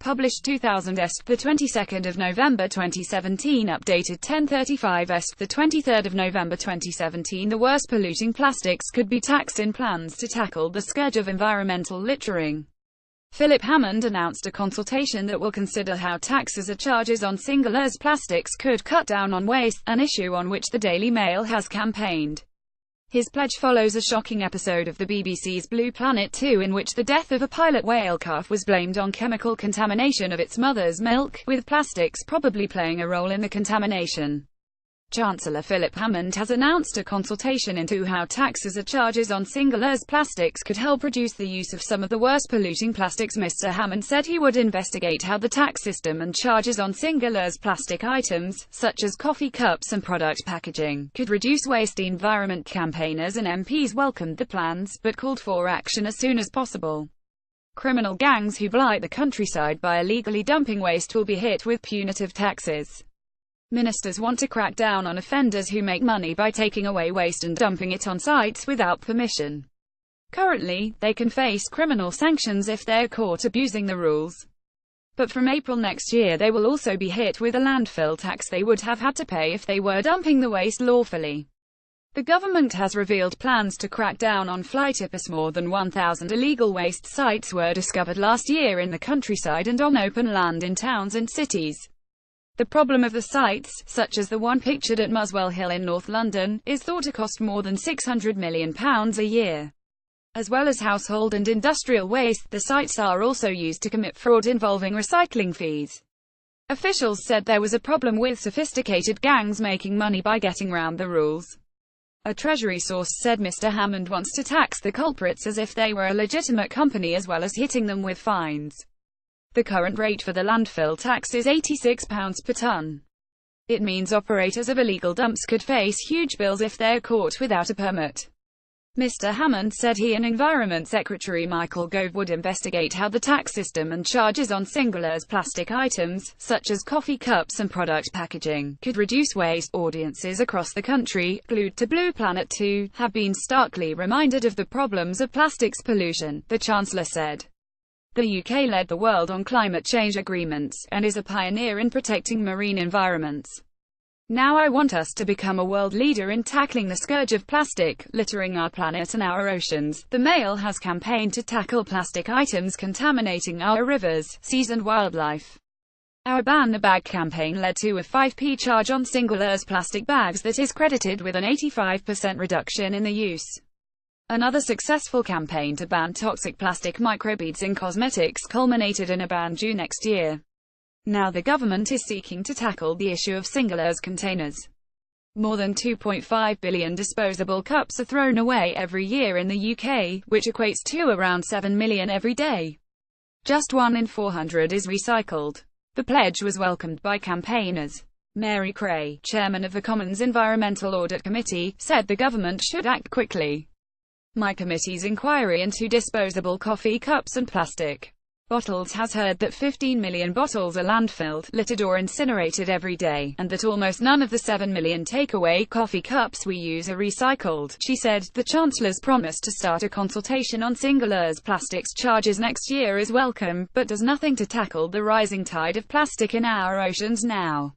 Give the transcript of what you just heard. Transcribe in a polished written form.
published 2000 est. The 22nd of November 2017, updated 1035 est. The 23rd of November 2017, the worst polluting plastics could be taxed in plans to tackle the scourge of environmental littering. Philip Hammond announced a consultation that will consider how taxes or charges on single-use plastics could cut down on waste, an issue on which the Daily Mail has campaigned. His pledge follows a shocking episode of the BBC's Blue Planet 2 in which the death of a pilot whale calf was blamed on chemical contamination of its mother's milk, with plastics probably playing a role in the contamination. Chancellor Philip Hammond has announced a consultation into how taxes or charges on single-use plastics could help reduce the use of some of the worst polluting plastics. Mr. Hammond said he would investigate how the tax system and charges on single-use plastic items, such as coffee cups and product packaging, could reduce waste. Environment campaigners and MPs welcomed the plans, but called for action as soon as possible. Criminal gangs who blight the countryside by illegally dumping waste will be hit with punitive taxes. Ministers want to crack down on offenders who make money by taking away waste and dumping it on sites without permission. Currently, they can face criminal sanctions if they're caught abusing the rules. But from April next year they will also be hit with a landfill tax they would have had to pay if they were dumping the waste lawfully. The government has revealed plans to crack down on fly tippers. More than 1,000 illegal waste sites were discovered last year in the countryside and on open land in towns and cities. The problem of the sites, such as the one pictured at Muswell Hill in North London, is thought to cost more than £600 million a year. As well as household and industrial waste, the sites are also used to commit fraud involving recycling fees. Officials said there was a problem with sophisticated gangs making money by getting round the rules. A Treasury source said Mr. Hammond wants to tax the culprits as if they were a legitimate company as well as hitting them with fines. The current rate for the landfill tax is £86 per tonne. It means operators of illegal dumps could face huge bills if they're caught without a permit. Mr. Hammond said he and Environment Secretary Michael Gove would investigate how the tax system and charges on single-use plastic items, such as coffee cups and product packaging, could reduce waste. Audiences across the country, glued to Blue Planet 2, have been starkly reminded of the problems of plastics pollution, the Chancellor said. The UK led the world on climate change agreements, and is a pioneer in protecting marine environments. Now I want us to become a world leader in tackling the scourge of plastic, littering our planet and our oceans. The Mail has campaigned to tackle plastic items contaminating our rivers, seas and wildlife. Our Ban the Bag campaign led to a 5p charge on single-use plastic bags that is credited with an 85% reduction in the use. Another successful campaign to ban toxic plastic microbeads in cosmetics culminated in a ban due next year. Now the government is seeking to tackle the issue of single-use containers. More than 2.5 billion disposable cups are thrown away every year in the UK, which equates to around 7 million every day. Just 1 in 400 is recycled. The pledge was welcomed by campaigners. Mary Cray, chairman of the Commons Environmental Audit Committee, said the government should act quickly. My committee's inquiry into disposable coffee cups and plastic bottles has heard that 15 million bottles are landfilled, littered or incinerated every day, and that almost none of the 7 million takeaway coffee cups we use are recycled, she said. The Chancellor's promise to start a consultation on single-use plastics charges next year is welcome, but does nothing to tackle the rising tide of plastic in our oceans now.